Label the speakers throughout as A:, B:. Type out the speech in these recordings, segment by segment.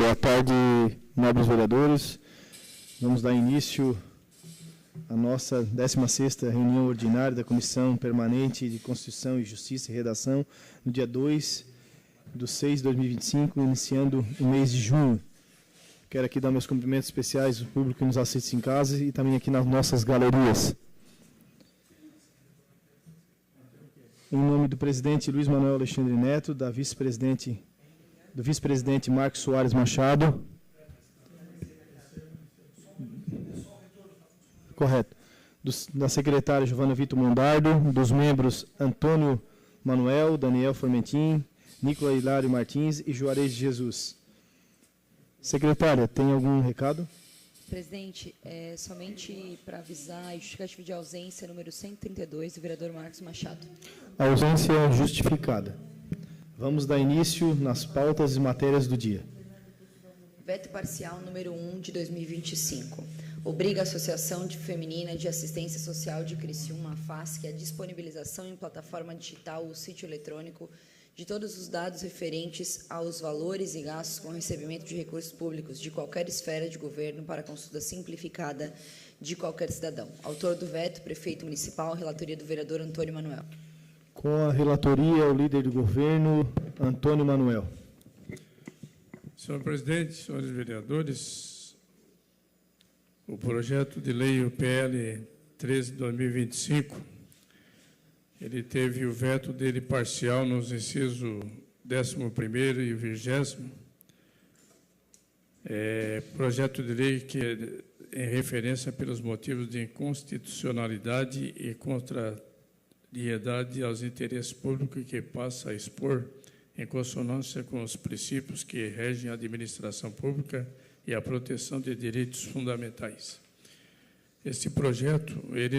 A: Boa tarde, nobres vereadores. Vamos dar início à nossa 16ª reunião ordinária da Comissão Permanente de Constituição e Justiça e Redação, no dia 2/6/2025, iniciando o mês de junho. Quero aqui dar meus cumprimentos especiais ao público que nos assiste em casa e também aqui nas nossas galerias. Em nome do presidente Luiz Manuel Alexandre Neto, do vice-presidente Marcos Soares Machado. Correto. Da secretária Giovana Vitor Mondardo, dos membros Antônio Manuel, Daniel Formentin, Nicola Hilário Martins e Juarez de Jesus. Secretária, tem algum recado?
B: Presidente, somente para avisar a justificativa de ausência número 132 do vereador Marcos Machado.
A: A ausência é justificada. Vamos dar início nas pautas e matérias do dia.
B: Veto parcial número 1 de 2025. Obriga a Associação Feminina de Assistência Social de Criciúma, AFASC, a disponibilização em plataforma digital ou sítio eletrônico de todos os dados referentes aos valores e gastos com recebimento de recursos públicos de qualquer esfera de governo para consulta simplificada de qualquer cidadão. Autor do veto, prefeito municipal, relatoria do vereador Antônio Manuel.
A: Com a relatoria, o líder do governo, Antônio Manuel.
C: Senhor presidente, senhores vereadores, o projeto de lei, o PL 13/2025, ele teve o veto dele parcial nos incisos 11º e 20º. Projeto de lei que é em referência pelos motivos de inconstitucionalidade e contrariedade aos interesses públicos que passa a expor em consonância com os princípios que regem a administração pública e a proteção de direitos fundamentais. Este projeto, ele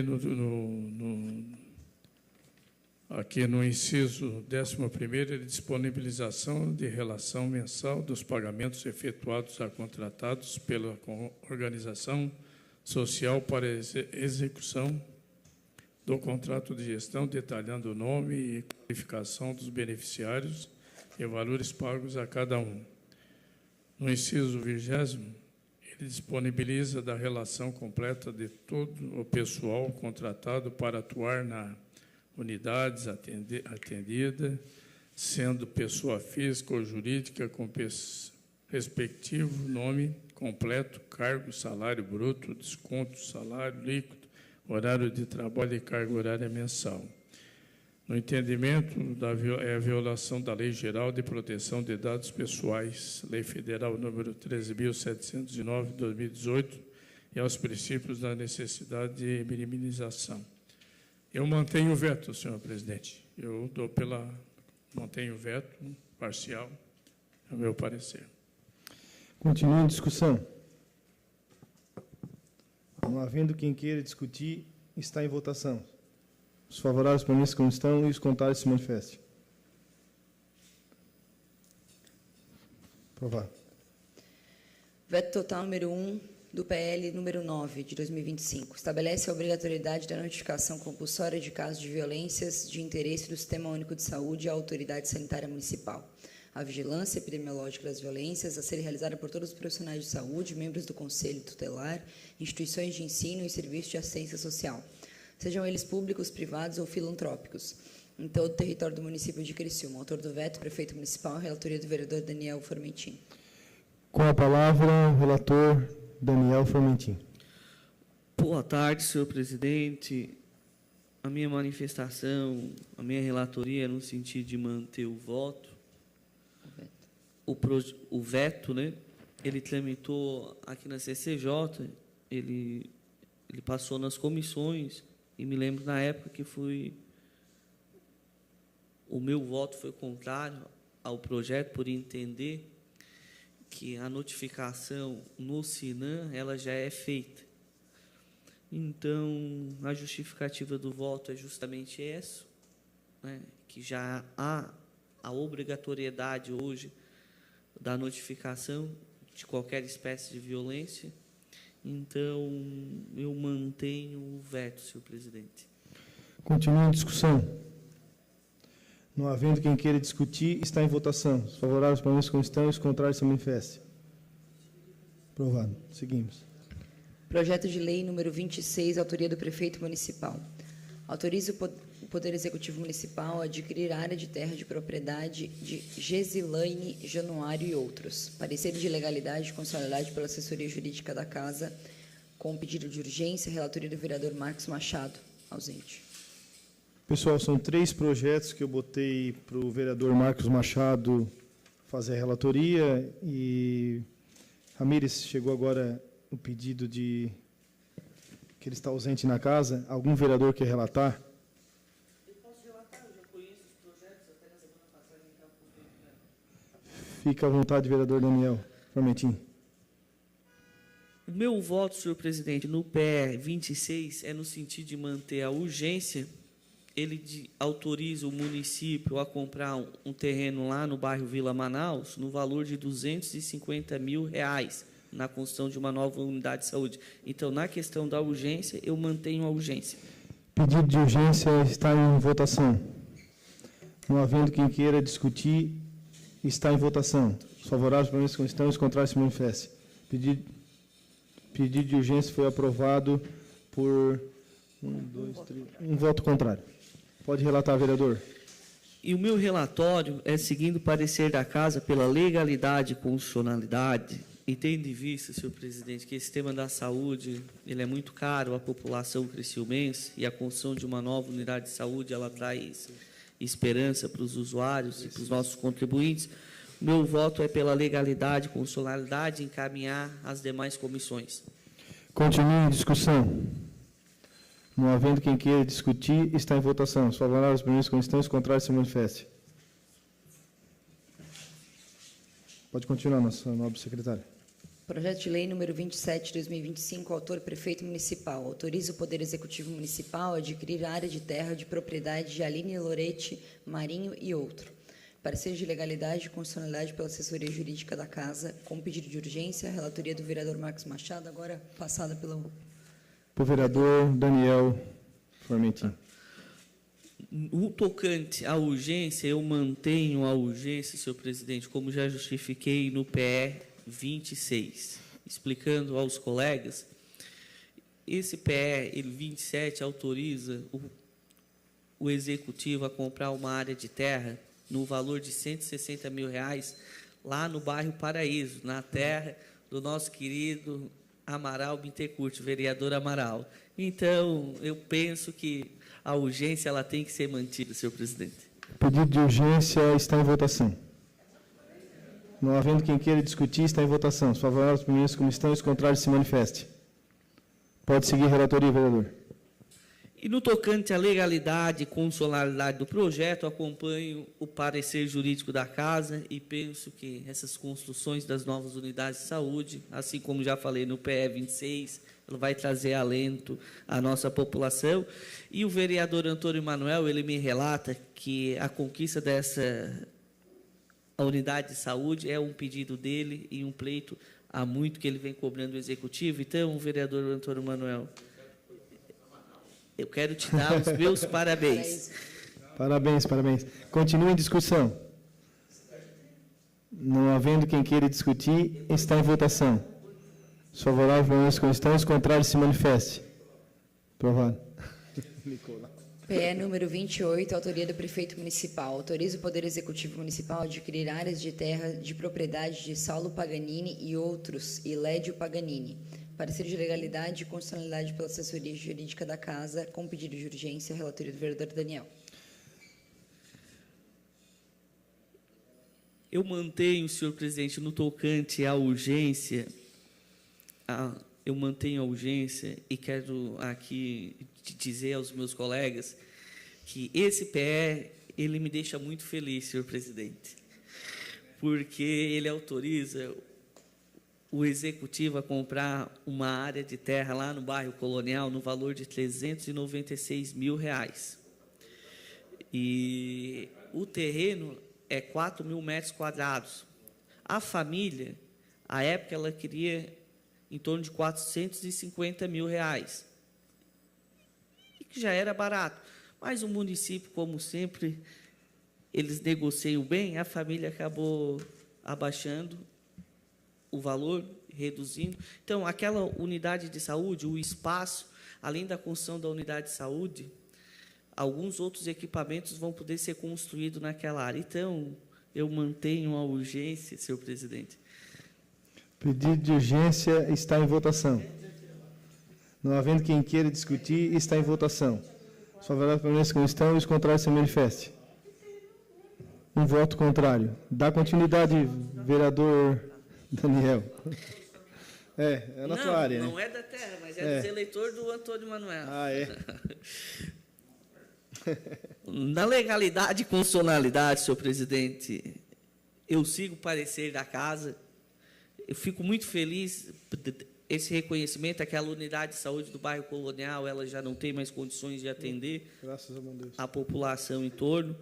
C: aqui no inciso 11º, ele disponibilização de relação mensal dos pagamentos efetuados a contratados pela organização social para execução do contrato de gestão, detalhando o nome e qualificação dos beneficiários e valores pagos a cada um. No inciso 20º, ele disponibiliza da relação completa de todo o pessoal contratado para atuar na unidades atendida, sendo pessoa física ou jurídica com respectivo nome completo, cargo, salário bruto, desconto, salário líquido, horário de trabalho e carga horária mensal. No entendimento, é a violação da Lei Geral de Proteção de Dados Pessoais, Lei Federal número 13.709, de 2018, e aos princípios da necessidade de minimização. Eu mantenho o veto, senhor presidente. Mantenho o veto parcial, é o meu parecer.
A: Continua em discussão. Não havendo quem queira discutir, está em votação. Os favoráveis permaneçam como estão e os contrários se manifestem. Aprovado.
B: Veto total número 1 do PL número 9 de 2025. Estabelece a obrigatoriedade da notificação compulsória de casos de violências de interesse do Sistema Único de Saúde à Autoridade Sanitária Municipal. A vigilância epidemiológica das violências a ser realizada por todos os profissionais de saúde, membros do Conselho Tutelar, instituições de ensino e serviços de assistência social, sejam eles públicos, privados ou filantrópicos, em todo o território do município de Criciúma. Autor do veto, prefeito municipal, relatoria do vereador Daniel Formentin.
A: Com a palavra, o relator Daniel Formentin.
D: Boa tarde, senhor presidente. A minha manifestação, a minha relatoria é no sentido de manter o voto. O veto, né? Ele tramitou aqui na CCJ, ele passou nas comissões, e me lembro na época que o meu voto foi contrário ao projeto, por entender que a notificação no SINAM ela já é feita. Então, a justificativa do voto é justamente essa, né, que já há a obrigatoriedade hoje da notificação de qualquer espécie de violência. Então, eu mantenho o veto, senhor presidente.
A: Continua em discussão. Não havendo quem queira discutir, está em votação. Os favoráveis permaneçam como estão e os contrários se manifestem. Aprovado. Seguimos.
B: Projeto de lei número 26, autoria do prefeito municipal. Autoriza o Poder Executivo Municipal a adquirir área de terra de propriedade de Gesilaine Januário e outros. Parecer de legalidade e constitucionalidade pela assessoria jurídica da Casa, com pedido de urgência, relatoria do vereador Marcos Machado, ausente.
A: Pessoal, são 3 projetos que eu botei para o vereador Marcos Machado fazer a relatoria e Ramírez chegou agora o pedido de que ele está ausente na casa. Algum vereador quer relatar?
D: Eu posso relatar, eu já conheço os projetos, até na semana passada em campo.
A: Fica à vontade, vereador Daniel Formentin.
D: O meu voto, senhor presidente, no PE 26 é no sentido de manter a urgência. Ele autoriza o município a comprar um terreno lá no bairro Vila Manaus no valor de R$250 mil na construção de uma nova unidade de saúde. Então, na questão da urgência, eu mantenho a urgência.
A: Pedido de urgência está em votação. Não havendo quem queira discutir, está em votação. Os favoráveis para a questão, os contrários se manifestem. Pedido de urgência foi aprovado por um voto contrário. Pode relatar, vereador.
D: E o meu relatório é seguindo o parecer da Casa pela legalidade e constitucionalidade, e tendo em vista, senhor presidente, que esse tema da saúde ele é muito caro à população criciumense, e a construção de uma nova unidade de saúde ela traz esperança para os usuários e para os nossos contribuintes. O meu voto é pela legalidade e constitucionalidade e encaminhar as demais comissões.
A: Continue em discussão. Não havendo quem queira discutir, está em votação. Os favoráveis para a questão, os contrários se manifestem. Pode continuar, nossa nobre secretária.
B: Projeto de lei número 27 de 2025, autor prefeito municipal. Autoriza o Poder Executivo Municipal a adquirir área de terra de propriedade de Aline Lorete Marinho e outro. Parecer de legalidade e constitucionalidade pela assessoria jurídica da Casa, com pedido de urgência, relatoria do vereador Marcos Machado, agora passada pelo...
A: Para o vereador Daniel Formentin.
D: No tocante à urgência, eu mantenho a urgência, senhor presidente, como já justifiquei no PE 26, explicando aos colegas. Esse PE 27 autoriza o executivo a comprar uma área de terra no valor de R$160 mil lá no bairro Paraíso, na terra do nosso querido Amaral Bittencourt, vereador Amaral. Então, eu penso que a urgência ela tem que ser mantida, senhor presidente.
A: O pedido de urgência está em votação. Não havendo quem queira discutir, está em votação. Os favoráveis para a como estão, os contrários se manifestem. Pode seguir a relatoria, vereador.
D: E no tocante à legalidade e constitucionalidade do projeto, acompanho o parecer jurídico da Casa e penso que essas construções das novas unidades de saúde, assim como já falei no PE 26, ela vai trazer alento à nossa população. E o vereador Antônio Manuel, ele me relata que a conquista a unidade de saúde é um pedido dele e um pleito há muito que ele vem cobrando o executivo. Então, vereador Antônio Manuel, eu quero te dar os meus parabéns.
A: Parabéns, parabéns. Continue em discussão. Não havendo quem queira discutir, está em votação. Os favoráveis para a questão, os contrários se manifestem. Aprovado.
B: PE número 28, autoria do prefeito municipal. Autoriza o Poder Executivo Municipal a adquirir áreas de terra de propriedade de Saulo Paganini e outros, e Lédio Paganini. Parecer de legalidade e constitucionalidade pela assessoria jurídica da Casa, com pedido de urgência, relatoria do vereador Daniel.
D: Eu mantenho, senhor presidente, no tocante à urgência, eu mantenho a urgência e quero aqui dizer aos meus colegas que esse PE, ele me deixa muito feliz, senhor presidente, porque ele autoriza o executivo a comprar uma área de terra lá no bairro Colonial no valor de R$396 mil. E o terreno é 4 mil metros quadrados. A família, à época, ela queria em torno de R$450 mil, e que já era barato. Mas o município, como sempre, eles negociam bem, a família acabou abaixando o valor, reduzindo. Então, aquela unidade de saúde, o espaço, além da construção da unidade de saúde, alguns outros equipamentos vão poder ser construídos naquela área. Então, eu mantenho a urgência, senhor presidente.
A: Pedido de urgência está em votação. Não havendo quem queira discutir, está em votação. Os favoráveis permaneçam como estão e os contrários se manifestem. Um voto contrário. Dá continuidade, vereador Daniel. É na tua área,
D: não
A: né?
D: é da terra, mas é dos eleitores do Antônio Manuel.
A: Ah, é?
D: Na legalidade e constitucionalidade, senhor presidente, eu sigo o parecer da casa. Eu fico muito feliz esse reconhecimento. Aquela unidade de saúde do bairro Colonial, ela já não tem mais condições de atender a população em torno.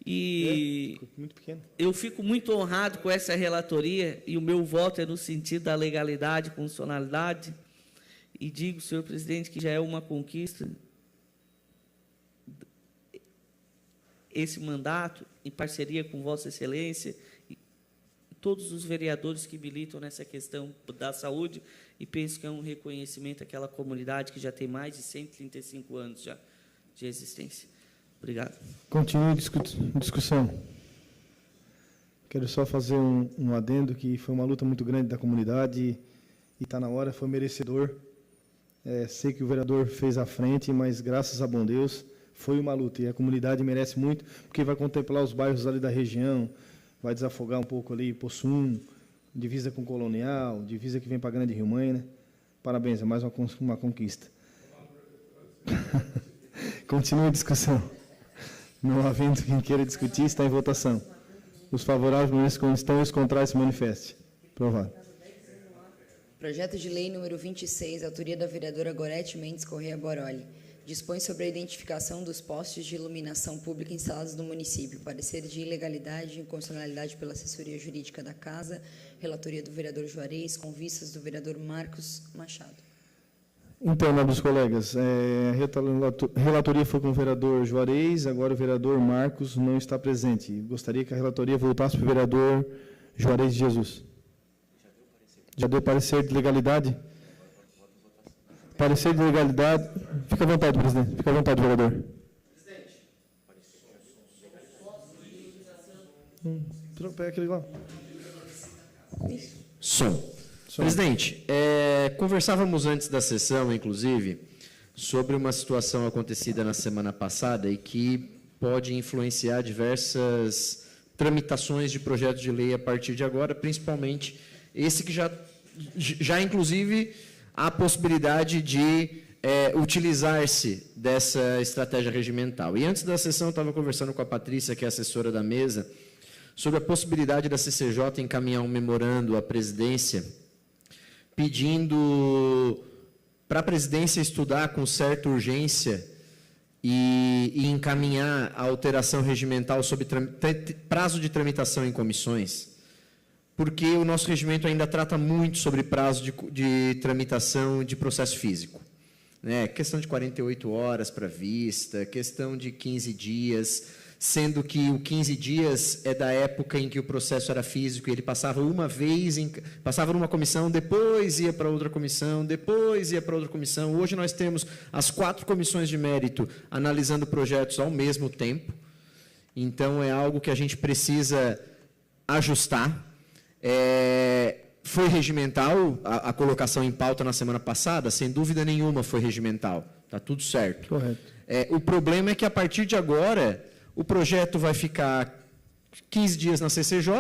D: E
A: muito pequeno.
D: Eu fico muito honrado com essa relatoria, e o meu voto é no sentido da legalidade e constitucionalidade. E digo, senhor presidente, que já é uma conquista esse mandato, em parceria com Vossa Excelência, e todos os vereadores que militam nessa questão da saúde, e penso que é um reconhecimento àquela comunidade que já tem mais de 135 anos já de existência. Obrigado.
A: Continue a discussão. Quero só fazer um adendo, que foi uma luta muito grande da comunidade e está na hora, foi merecedor. Sei que o vereador fez à frente, mas, graças a bom Deus, foi uma luta. E a comunidade merece muito, porque vai contemplar os bairros ali da região, vai desafogar um pouco ali Possum, divisa com Colonial, divisa que vem para Grande Rio Mãe, né? Parabéns, é mais uma conquista. Continue a discussão. Não havendo quem queira discutir, está em votação. Os favoráveis permaneçam como estão e os contrários se manifestem. Aprovado.
B: Projeto de lei número 26, autoria da vereadora Gorete Mendes Correia Borolli. Dispõe sobre a identificação dos postes de iluminação pública instalados no município. Parecer de ilegalidade e inconstitucionalidade pela assessoria jurídica da Casa. Relatoria do vereador Juarez, com vistas do vereador Marcos Machado.
A: Então, nobres colegas, a relatoria foi com o vereador Juarez, agora o vereador Marcos não está presente. Gostaria que a relatoria voltasse para o vereador Juarez de Jesus. Já deu parecer de legalidade? Parecer de legalidade. Fica à vontade, presidente. Fica à vontade, vereador. Presidente. Pega aquele lá.
E: Som. Presidente, conversávamos antes da sessão, inclusive, sobre uma situação acontecida na semana passada e que pode influenciar diversas tramitações de projetos de lei a partir de agora, principalmente esse que já inclusive, há a possibilidade de utilizar-se dessa estratégia regimental. E antes da sessão, eu estava conversando com a Patrícia, que é assessora da mesa, sobre a possibilidade da CCJ encaminhar um memorando à presidência pedindo para a presidência estudar com certa urgência e encaminhar a alteração regimental sobre prazo de tramitação em comissões, porque o nosso regimento ainda trata muito sobre prazo de tramitação de processo físico. Questão de 48 horas para vista, questão de 15 dias, sendo que o 15 dias é da época em que o processo era físico e ele passava uma vez, passava numa comissão, depois ia para outra comissão, depois ia para outra comissão. Hoje nós temos as 4 comissões de mérito analisando projetos ao mesmo tempo, então é algo que a gente precisa ajustar. Foi regimental a colocação em pauta na semana passada, sem dúvida nenhuma foi regimental, está tudo certo.
A: Correto.
E: O problema é que a partir de agora o projeto vai ficar 15 dias na CCJ,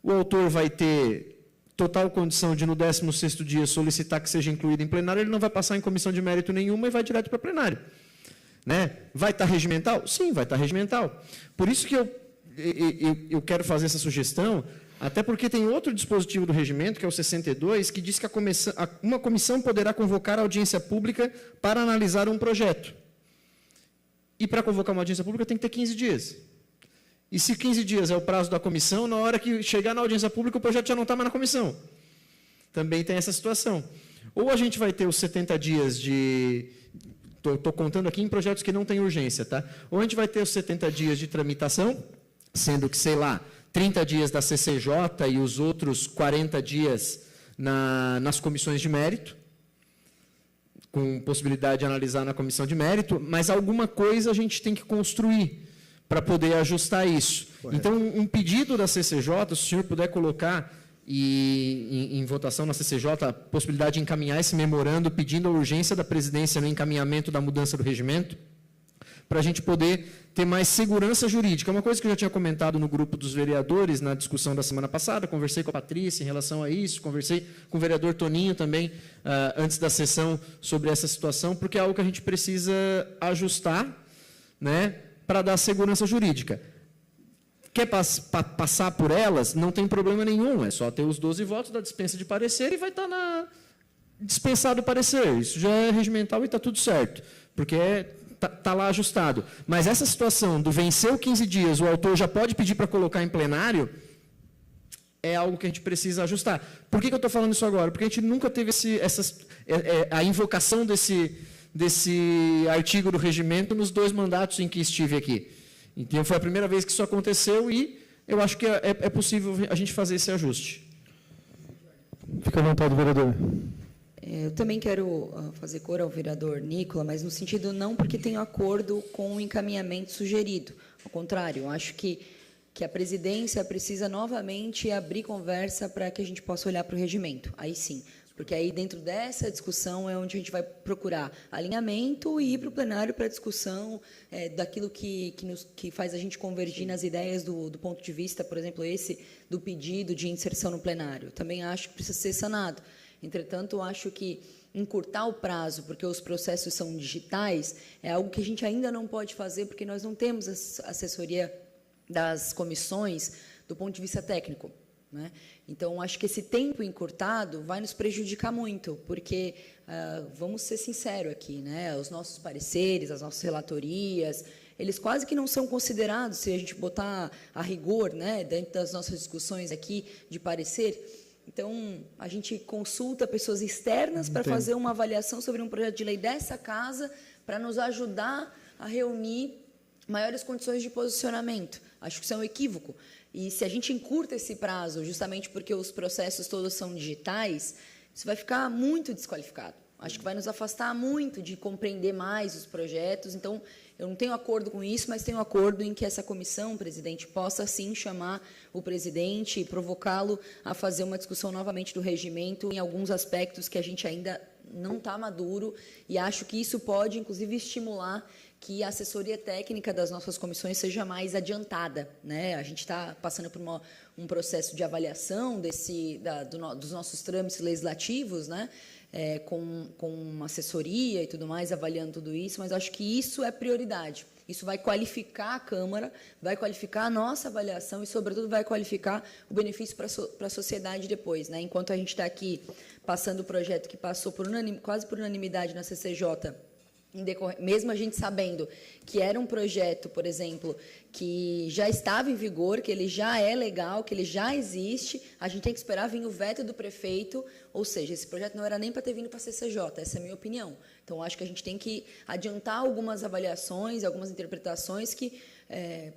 E: o autor vai ter total condição de, no 16º dia, solicitar que seja incluído em plenário, ele não vai passar em comissão de mérito nenhuma e vai direto para plenário. Vai estar regimental? Sim, vai estar regimental. Por isso que eu quero fazer essa sugestão, até porque tem outro dispositivo do regimento, que é o 62, que diz que uma comissão poderá convocar a audiência pública para analisar um projeto. E para convocar uma audiência pública tem que ter 15 dias. E se 15 dias é o prazo da comissão, na hora que chegar na audiência pública, o projeto já não está mais na comissão. Também tem essa situação. Ou a gente vai ter os 70 dias de... Estou contando aqui em projetos que não têm urgência, tá? Ou a gente vai ter os 70 dias de tramitação, sendo que, sei lá, 30 dias da CCJ e os outros 40 dias nas comissões de mérito, com possibilidade de analisar na comissão de mérito, mas alguma coisa a gente tem que construir para poder ajustar isso.
A: Correto.
E: Então, um pedido da CCJ, se o senhor puder colocar em votação na CCJ a possibilidade de encaminhar esse memorando pedindo a urgência da presidência no encaminhamento da mudança do regimento, para a gente poder ter mais segurança jurídica. Uma coisa que eu já tinha comentado no grupo dos vereadores, na discussão da semana passada, conversei com a Patrícia em relação a isso, conversei com o vereador Toninho também, antes da sessão, sobre essa situação, porque é algo que a gente precisa ajustar, né, para dar segurança jurídica. Quer passar por elas? Não tem problema nenhum, é só ter os 12 votos da dispensa de parecer e vai estar dispensado o parecer. Isso já é regimental e está tudo certo, porque está lá ajustado. Mas essa situação do venceu 15 dias, o autor já pode pedir para colocar em plenário, é algo que a gente precisa ajustar. Por que eu estou falando isso agora? Porque a gente nunca teve a invocação desse artigo do regimento nos 2 mandatos em que estive aqui. Então, foi a primeira vez que isso aconteceu e eu acho que é possível a gente fazer esse ajuste.
A: Fica à vontade, vereador.
B: Eu também quero fazer cor ao vereador Nicola, mas no sentido não porque tenho acordo com o encaminhamento sugerido. Ao contrário, eu acho que a presidência precisa novamente abrir conversa para que a gente possa olhar para o regimento. Aí sim, porque aí dentro dessa discussão é onde a gente vai procurar alinhamento e ir para o plenário para a discussão daquilo que faz a gente convergir nas ideias do ponto de vista, por exemplo, esse do pedido de inserção no plenário. Também acho que precisa ser sanado. Entretanto, acho que encurtar o prazo, porque os processos são digitais, é algo que a gente ainda não pode fazer, porque nós não temos assessoria das comissões do ponto de vista técnico, né? Então, acho que esse tempo encurtado vai nos prejudicar muito, porque, vamos ser sinceros aqui, né? Os nossos pareceres, as nossas relatorias, eles quase que não são considerados, se a gente botar a rigor, né, dentro das nossas discussões aqui de parecer. Então, a gente consulta pessoas externas para fazer uma avaliação sobre um projeto de lei dessa casa, para nos ajudar a reunir maiores condições de posicionamento. Acho que isso é um equívoco. E se a gente encurta esse prazo, justamente porque os processos todos são digitais, isso vai ficar muito desqualificado. Acho que vai nos afastar muito de compreender mais os projetos. Então, eu não tenho acordo com isso, mas tenho acordo em que essa comissão, presidente, possa, sim, chamar o presidente e provocá-lo a fazer uma discussão novamente do regimento em alguns aspectos que a gente ainda não está maduro, e acho que isso pode, inclusive, estimular que a assessoria técnica das nossas comissões seja mais adiantada, né? A gente está passando por um processo de avaliação dos nossos trâmites legislativos, né? Com assessoria e tudo mais, avaliando tudo isso, mas acho que isso é prioridade. Isso vai qualificar a Câmara, vai qualificar a nossa avaliação e, sobretudo, vai qualificar o benefício para a sociedade depois, né? Enquanto a gente está aqui passando o projeto que passou quase por unanimidade na CCJ, mesmo a gente sabendo que era um projeto, por exemplo, que já estava em vigor, que ele já é legal, que ele já existe, a gente tem que esperar vir o veto do prefeito, ou seja, esse projeto não era nem para ter vindo para a CCJ, essa é a minha opinião. Então, acho que a gente tem que adiantar algumas avaliações, algumas interpretações que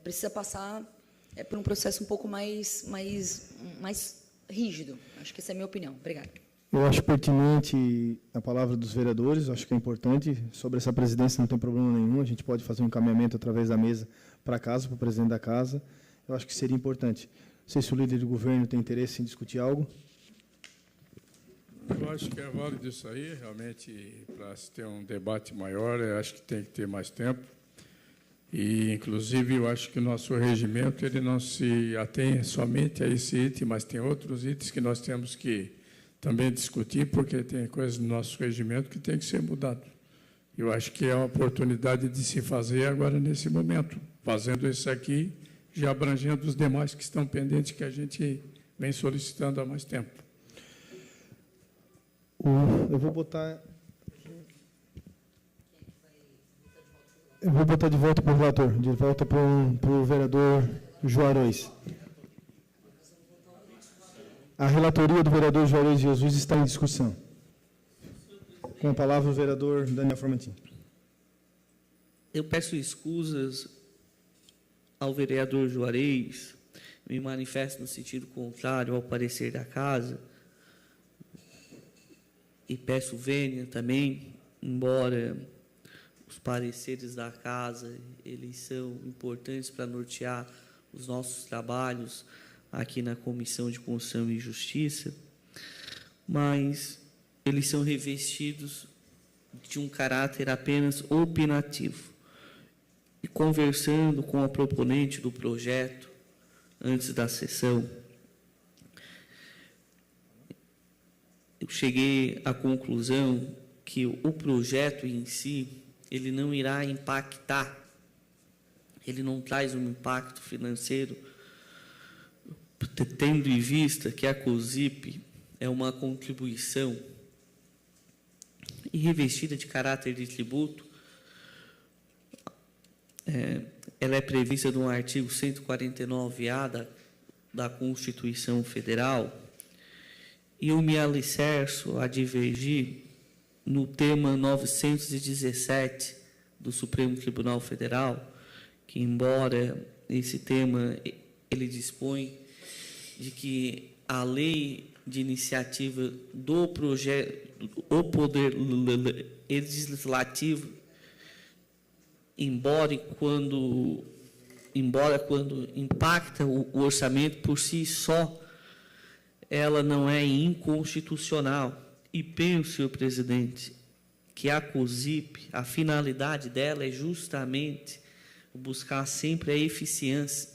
B: precisa passar por um processo um pouco mais rígido. Acho que essa é a minha opinião. Obrigada.
A: Eu acho pertinente a palavra dos vereadores, acho que é importante. Sobre essa presidência não tem problema nenhum, a gente pode fazer um encaminhamento através da mesa para a casa, para o presidente da casa. Eu acho que seria importante. Não sei se o líder do governo tem interesse em discutir algo.
C: Eu acho que é válido isso aí, realmente, para se ter um debate maior, eu acho que tem que ter mais tempo. E, inclusive, eu acho que o nosso regimento ele não se atém somente a esse item, mas tem outros itens que nós temos que também discutir, porque tem coisas no nosso regimento que tem que ser mudado. Eu acho que é uma oportunidade de se fazer agora, nesse momento, fazendo isso aqui, já abrangendo os demais que estão pendentes, que a gente vem solicitando há mais tempo.
A: Eu vou botar de volta para o relator, de volta para o vereador Juarez. A relatoria do vereador Juarez Jesus está em discussão. Com a palavra o vereador Daniel Formentin.
D: Eu peço escusas ao vereador Juarez, me manifesto no sentido contrário ao parecer da casa, e peço vênia também, embora os pareceres da casa, eles são importantes para nortear os nossos trabalhos aqui na Comissão de Constituição e Justiça, mas eles são revestidos de um caráter apenas opinativo. E conversando com a proponente do projeto, antes da sessão, eu cheguei à conclusão que o projeto em si, ele não irá impactar, ele não traz um impacto financeiro, tendo em vista que a COSIP é uma contribuição e revestida de caráter de tributo. Ela é prevista no artigo 149-A da Constituição Federal, e eu me alicerço a divergir no tema 917 do Supremo Tribunal Federal, que, embora esse tema ele dispõe de que a lei de iniciativa do projeto, o poder legislativo, embora quando impacta o orçamento por si só, ela não é inconstitucional. E penso, senhor presidente, que a COSIP, a finalidade dela é justamente buscar sempre a eficiência.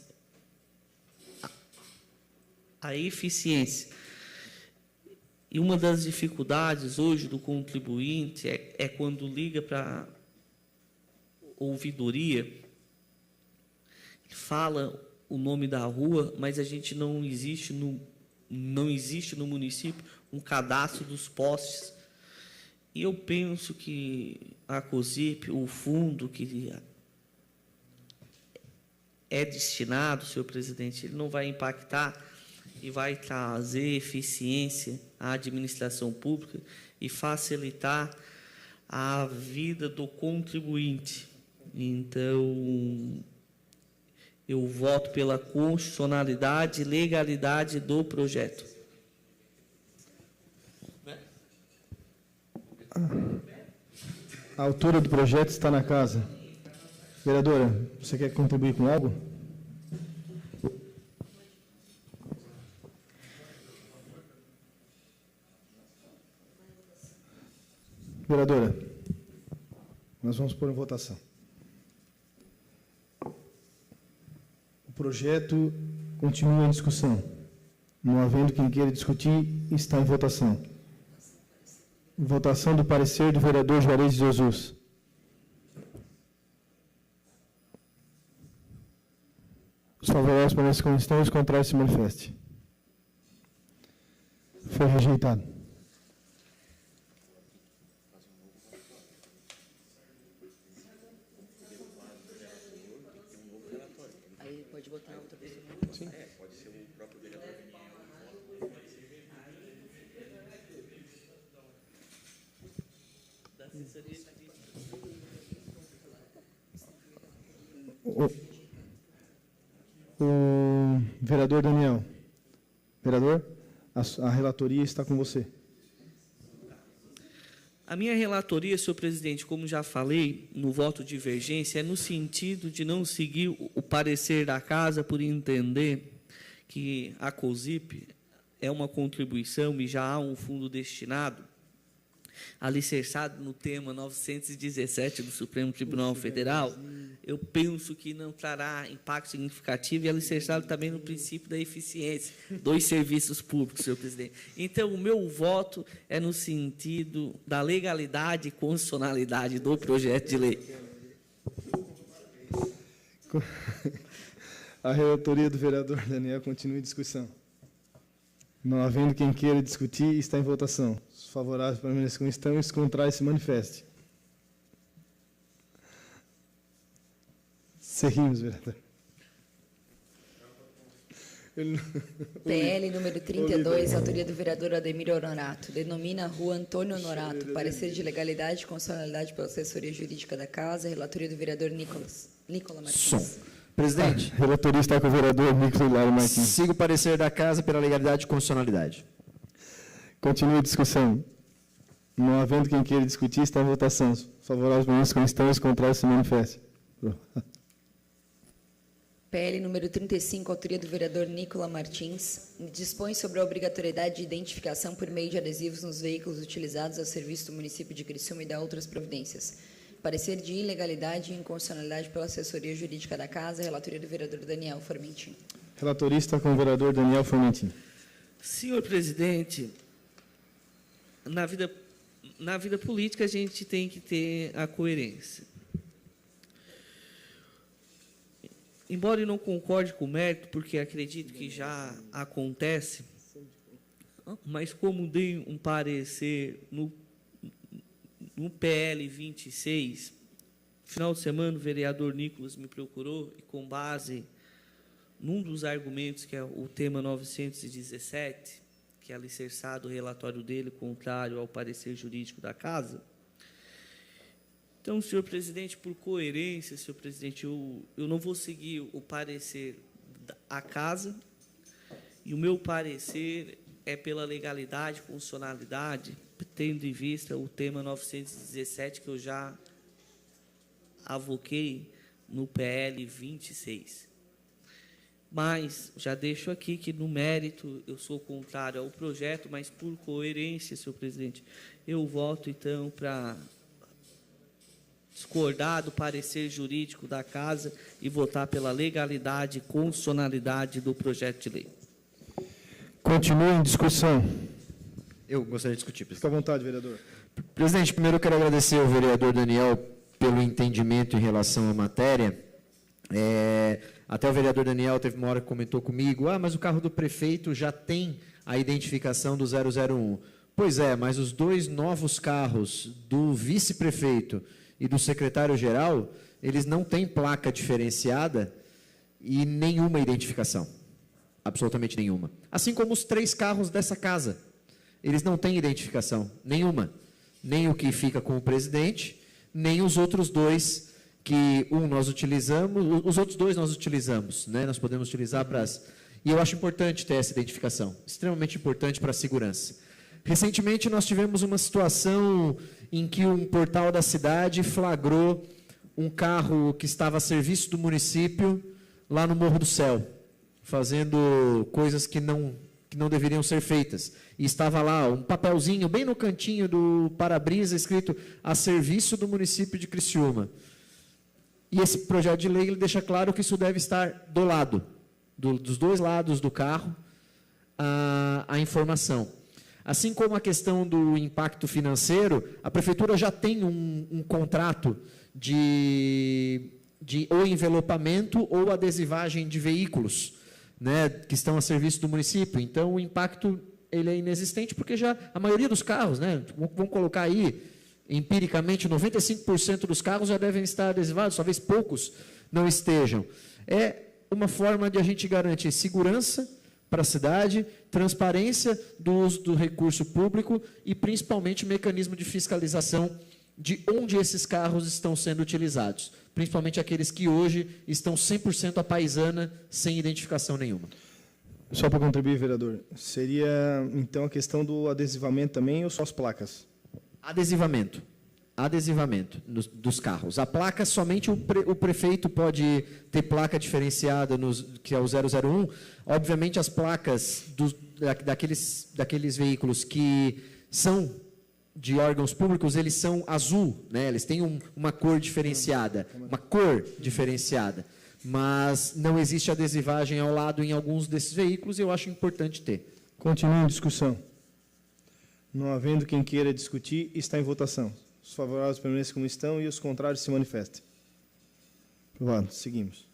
D: A eficiência. E uma das dificuldades hoje do contribuinte é quando liga para ouvidoria, ele fala o nome da rua, mas a gente não existe no município um cadastro dos postes. E eu penso que a COSIP, o fundo que é destinado, senhor presidente, ele não vai impactar e vai trazer eficiência à administração pública e facilitar a vida do contribuinte. Então, eu voto pela constitucionalidade e legalidade do projeto.
A: A autora do projeto está na casa. Vereadora, você quer contribuir com algo? Vereadora, nós vamos pôr em votação. O projeto continua em discussão. Não havendo quem queira discutir, está em votação. Votação do parecer do vereador Juarez de Jesus. Os favoráveis permaneçam como estão, os contrários se manifestem. Foi rejeitado.
B: Aí pode botar outra pessoa.
A: Sim.
F: Pode ser o próprio vereador.
D: Da assessoria de...
A: O vereador Daniel. Vereador, a relatoria está com você.
D: A minha relatoria, senhor presidente, como já falei, no voto de divergência, é no sentido de não seguir o parecer da casa por entender que a COSIP é uma contribuição e já há um fundo destinado, alicerçado no tema 917 do Supremo Tribunal Federal. Eu penso que não trará impacto significativo e alicerçado também no princípio da eficiência dos serviços públicos, senhor presidente. Então, o meu voto é no sentido da legalidade e constitucionalidade do projeto de lei.
A: A relatoria do vereador Daniel continua em discussão. Não havendo quem queira discutir, está em votação. Os favoráveis permaneçam como estão e os contrários se manifestem. Seguimos, vereador.
B: PL número 32, autoria do vereador Ademir Honorato. Denomina a rua Antônio Honorato. Parecer de legalidade e constitucionalidade pela assessoria jurídica da Casa. Relatoria do vereador Nicola Martins.
E: Som. Presidente.
A: A relatoria está com o vereador Nicolas Hilário Martins.
E: Siga o parecer da casa pela legalidade e constitucionalidade.
A: Continua a discussão. Não havendo quem queira discutir, está em votação. Os favoráveis permaneçam como estão e os contrários se manifestem.
B: PL número 35, autoria do vereador Nicola Martins, dispõe sobre a obrigatoriedade de identificação por meio de adesivos nos veículos utilizados a serviço do município de Criciúma e da outras providências. Parecer de ilegalidade e inconstitucionalidade pela assessoria jurídica da Casa, relatoria do vereador Daniel Formentin.
A: Relatorista com o vereador Daniel Formentin.
D: Senhor presidente, na vida política a gente tem que ter a coerência. Embora eu não concorde com o mérito, porque acredito que já acontece, mas como dei um parecer no PL 26, final de semana o vereador Nicolas me procurou e com base num dos argumentos, que é o tema 917, que é alicerçado o relatório dele, contrário ao parecer jurídico da Casa. Então, senhor presidente, por coerência, senhor presidente, eu não vou seguir o parecer da Casa, e o meu parecer é pela legalidade, funcionalidade, tendo em vista o tema 917, que eu já avoquei no PL 26. Mas já deixo aqui que, no mérito, eu sou contrário ao projeto, mas por coerência, senhor presidente, eu voto, então, para discordar do parecer jurídico da Casa e votar pela legalidade e constitucionalidade do projeto de lei.
A: Continua em discussão.
E: Eu gostaria de discutir, presidente.
A: Fica à vontade, vereador.
E: Presidente, primeiro eu quero agradecer ao vereador Daniel pelo entendimento em relação à matéria. Até o vereador Daniel teve uma hora que comentou comigo, mas o carro do prefeito já tem a identificação do 001. Pois é, mas os dois novos carros do vice-prefeito e do secretário-geral, eles não têm placa diferenciada e nenhuma identificação. Absolutamente nenhuma. Assim como os 3 carros dessa casa. Eles não têm identificação nenhuma. Nem o que fica com o presidente, nem os outros 2 que nós utilizamos, os outros 2 nós utilizamos, né? Nós podemos utilizar para as... E eu acho importante ter essa identificação, extremamente importante para a segurança. Recentemente nós tivemos uma situação em que um portal da cidade flagrou um carro que estava a serviço do município lá no Morro do Céu, fazendo coisas que não deveriam ser feitas. E estava lá um papelzinho bem no cantinho do para-brisa escrito a serviço do município de Criciúma. E esse projeto de lei ele deixa claro que isso deve estar do lado, dos 2 lados do carro, a informação. Assim como a questão do impacto financeiro, a prefeitura já tem um contrato de ou envelopamento ou adesivagem de veículos, né, que estão a serviço do município. Então, o impacto ele é inexistente, porque já a maioria dos carros, né, vamos colocar aí, empiricamente, 95% dos carros já devem estar adesivados, talvez poucos não estejam. É uma forma de a gente garantir segurança para a cidade, transparência do uso do recurso público e, principalmente, mecanismo de fiscalização de onde esses carros estão sendo utilizados, principalmente aqueles que hoje estão 100% à paisana, sem identificação nenhuma.
A: Só para contribuir, vereador, seria, então, a questão do adesivamento também ou só as placas?
E: Adesivamento dos carros. A placa, somente o prefeito pode ter placa diferenciada, que é o 001. Obviamente, as placas daqueles veículos que são de órgãos públicos, eles são azul, né? Eles têm uma cor diferenciada, mas não existe adesivagem ao lado em alguns desses veículos e eu acho importante ter.
A: Continua em discussão. Não havendo quem queira discutir, está em votação. Os favoráveis permaneçam como estão e os contrários se manifestem. Aprovado. Seguimos.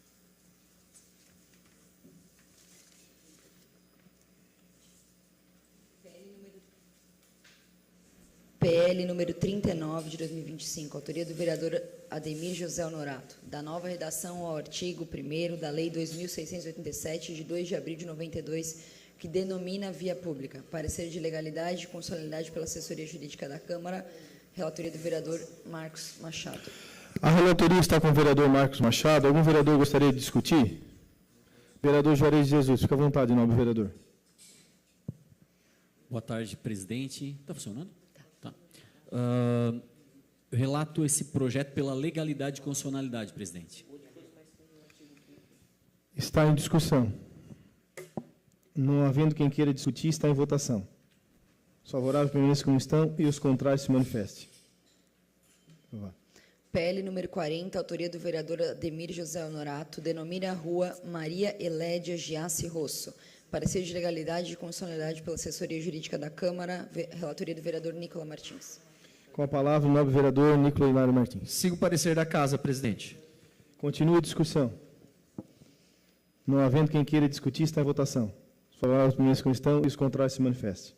B: PL número 39 de 2025, autoria do vereador Ademir José Honorato, da nova redação ao artigo 1º da Lei 2.687, de 2 de abril de 92, que denomina via pública. Parecer de legalidade e constitucionalidade pela assessoria jurídica da Câmara, relatoria do vereador Marcos Machado.
A: A relatoria está com o vereador Marcos Machado. Algum vereador gostaria de discutir? Vereador Juarez de Jesus, fica à vontade, nobre vereador.
F: Boa tarde, presidente. Está funcionando? Tá. Relato esse projeto pela legalidade e constitucionalidade, presidente.
A: Está em discussão. Não havendo quem queira discutir, está em votação. Os favoráveis permaneçam como estão e os contrários se manifestem.
B: PL número 40, autoria do vereador Ademir José Honorato, denomina a rua Maria Elédia Giassi Rosso. Parecer de legalidade e constitucionalidade pela assessoria jurídica da Câmara, relatoria do vereador Nicola Martins.
A: Com a palavra, o nobre vereador Nicola Hilário Martins.
E: Sigo o parecer da Casa, presidente.
A: Continue a discussão. Não havendo quem queira discutir, está em votação. Os favoráveis permaneçam como estão e os contrários se manifestem.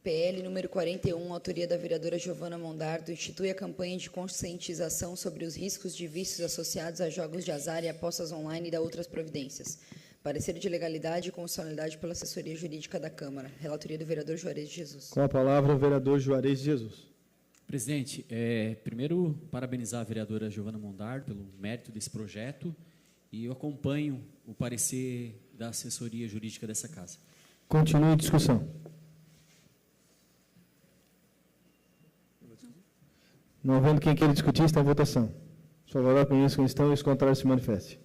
B: PL número 41, autoria da vereadora Giovana Mondardo, institui a campanha de conscientização sobre os riscos de vícios associados a jogos de azar e apostas online e da outras providências. Parecer de legalidade e constitucionalidade pela assessoria jurídica da Câmara. Relatoria do vereador Juarez de Jesus.
A: Com a palavra, o vereador Juarez de Jesus.
F: Presidente, primeiro, parabenizar a vereadora Giovana Mondardo pelo mérito desse projeto e eu acompanho o parecer da assessoria jurídica dessa casa.
A: Continue a discussão. Não havendo quem queira discutir, está em votação. Os favoráveis permaneçam como estão e os contrários se manifestem.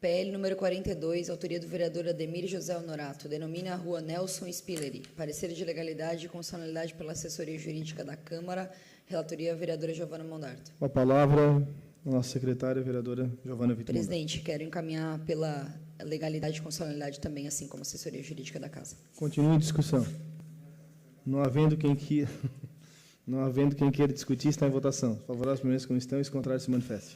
B: PL número 42, autoria do vereador Ademir José Honorato, denomina a rua Nelson Spilleri. Parecer de legalidade e constitucionalidade pela assessoria jurídica da Câmara. Relatoria, vereadora Giovana Mondardo.
A: Com a palavra, a nossa secretária, vereadora Giovana Vitor.
B: Presidente, quero encaminhar pela legalidade e constitucionalidade também, assim como assessoria jurídica da Casa.
A: Continue em discussão. Não havendo quem queira discutir, está em votação. Os favoráveis permaneçam como estão e os contrários se manifestem.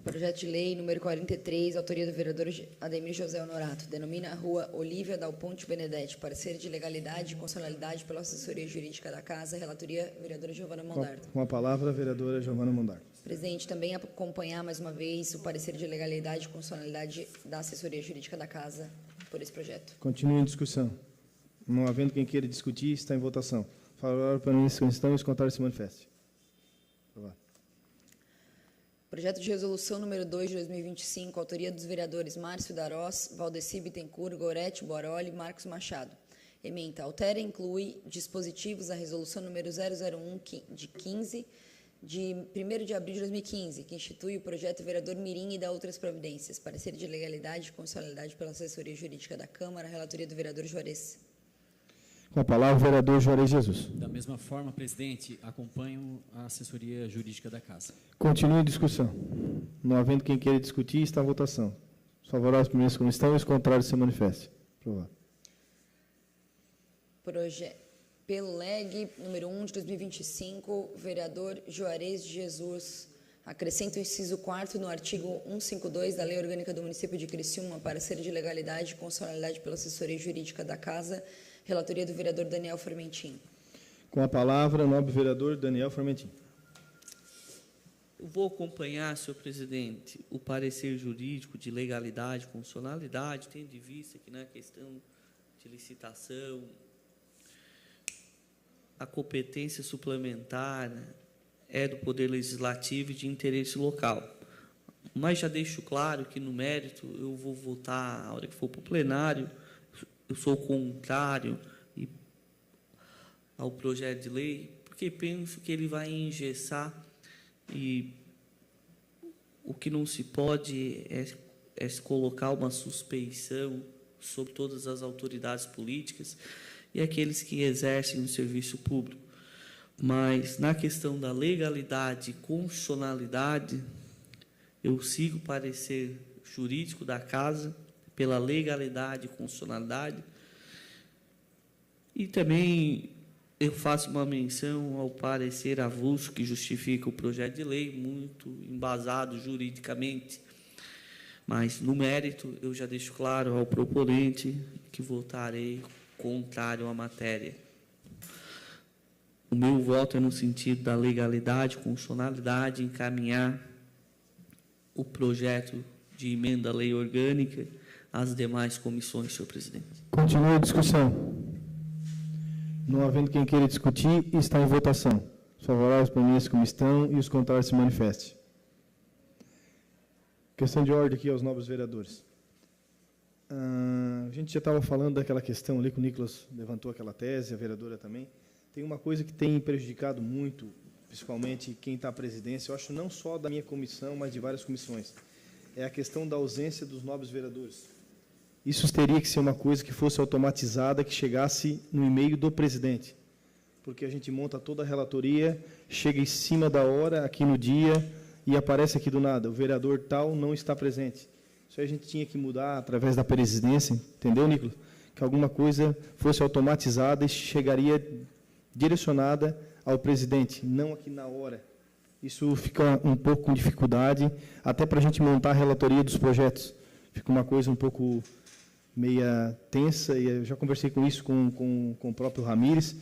B: Projeto de lei número 43, autoria do vereador Ademir José Honorato, denomina a rua Olívia Dal Ponte Benedetti. Parecer de legalidade e constitucionalidade pela assessoria jurídica da Casa. Relatoria, vereadora Giovana Mondardo.
A: Com a palavra, a vereadora Giovana Mondardo.
B: Presidente, também acompanhar mais uma vez o parecer de legalidade e constitucionalidade da assessoria jurídica da Casa por esse projeto.
A: Continue em discussão. Não havendo quem queira discutir, está em votação. Favorável permaneça como estão e os contrários se manifestem.
B: Projeto de resolução número 2 de 2025, autoria dos vereadores Márcio Darós, Valdeci Bittencourt, Gorete Boroli e Marcos Machado. Ementa, altera e inclui dispositivos da resolução número 001 de 15, de 1º de abril de 2015, que institui o projeto vereador Mirim e dá outras providências. Parecer de legalidade e constitucionalidade pela assessoria jurídica da Câmara. Relatoria do vereador Juarez.
A: Com a palavra, o vereador Juarez Jesus.
F: Da mesma forma, presidente, acompanho a assessoria jurídica da casa.
A: Continue em discussão. Não havendo quem queira discutir, está em votação. Os favoráveis permaneçam como estão e os contrários se manifestem. Aprovado.
B: Pelo LEG número 1 de 2025, vereador Juarez de Jesus. Acrescenta o inciso 4º no artigo 152 da Lei Orgânica do Município de Criciúma, parecer de legalidade e constitucionalidade pela assessoria jurídica da Casa. Relatoria do vereador Daniel Formentin.
A: Com a palavra, o nobre vereador Daniel Formentin.
D: Eu vou acompanhar, senhor presidente, o parecer jurídico de legalidade, constitucionalidade, tendo em vista que na questão de licitação, a competência suplementar é do Poder Legislativo e de interesse local. Mas já deixo claro que, no mérito, eu vou votar, a hora que for para o plenário, eu sou contrário ao projeto de lei, porque penso que ele vai engessar e o que não se pode é colocar uma suspeição sobre todas as autoridades políticas e aqueles que exercem o serviço público. Mas, na questão da legalidade e constitucionalidade, eu sigo o parecer jurídico da Casa pela legalidade e constitucionalidade. E também eu faço uma menção ao parecer avulso que justifica o projeto de lei, muito embasado juridicamente. Mas, no mérito, eu já deixo claro ao proponente que votarei contrário à matéria. O meu voto é no sentido da legalidade, constitucionalidade, encaminhar o projeto de emenda à lei orgânica às demais comissões, senhor presidente.
A: Continua a discussão. Não havendo quem queira discutir, está em votação. Os favoráveis permaneçam como estão e os contrários se manifestem. Questão de ordem aqui aos nobres vereadores. A gente já estava falando daquela questão ali que o Nicolas levantou aquela tese, a vereadora também. Tem uma coisa que tem prejudicado muito, principalmente quem está à presidência, eu acho não só da minha comissão, mas de várias comissões, é a questão da ausência dos nobres vereadores. Isso teria que ser uma coisa que fosse automatizada, que chegasse no e-mail do presidente, porque a gente monta toda a relatoria, chega em cima da hora, aqui no dia, e aparece aqui do nada, o vereador tal não está presente. Isso aí a gente tinha que mudar através da presidência, entendeu, Nicolas? Que alguma coisa fosse automatizada e chegaria direcionada ao presidente, não aqui na hora. Isso fica um pouco com dificuldade, até para a gente montar a relatoria dos projetos. Fica uma coisa um pouco meia tensa, e eu já conversei com isso com o próprio Ramires.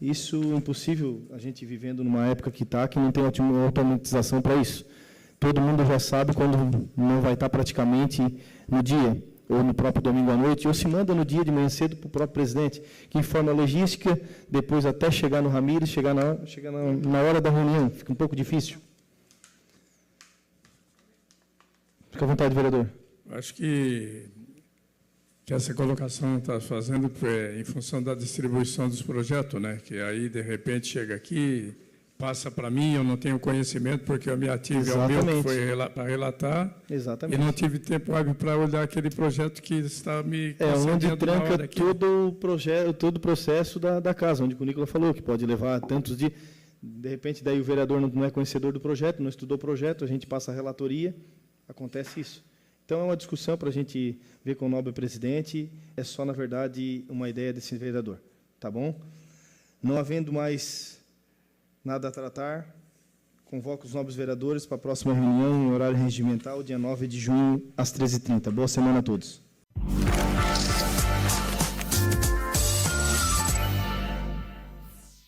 A: Isso é impossível, a gente vivendo numa época que não tem automatização para isso. Todo mundo já sabe quando não vai estar praticamente no dia, ou no próprio domingo à noite, ou se manda no dia de manhã cedo para o próprio presidente, que informa a logística, depois até chegar no Ramires, chegar na hora da reunião. Fica um pouco difícil. Fica à vontade, vereador.
C: Acho que essa colocação está fazendo em função da distribuição dos projetos, né? Que aí, de repente, chega aqui, passa para mim, eu não tenho conhecimento, porque eu me ative ao meu, que foi para relatar,
A: Exatamente.
C: e não tive tempo hábil para olhar aquele projeto que está me
A: onde tranca todo o projeto, todo o processo da casa, onde o Nicolas falou, que pode levar tantos dias. De repente, daí o vereador não é conhecedor do projeto, não estudou o projeto, a gente passa a relatoria, acontece isso. Então, é uma discussão para a gente ver com o nobre presidente, é só, na verdade, uma ideia desse vereador. Tá bom? Não havendo mais nada a tratar, convoco os nobres vereadores para a próxima reunião, em horário regimental, dia 9 de junho, às 13h30. Boa semana a todos.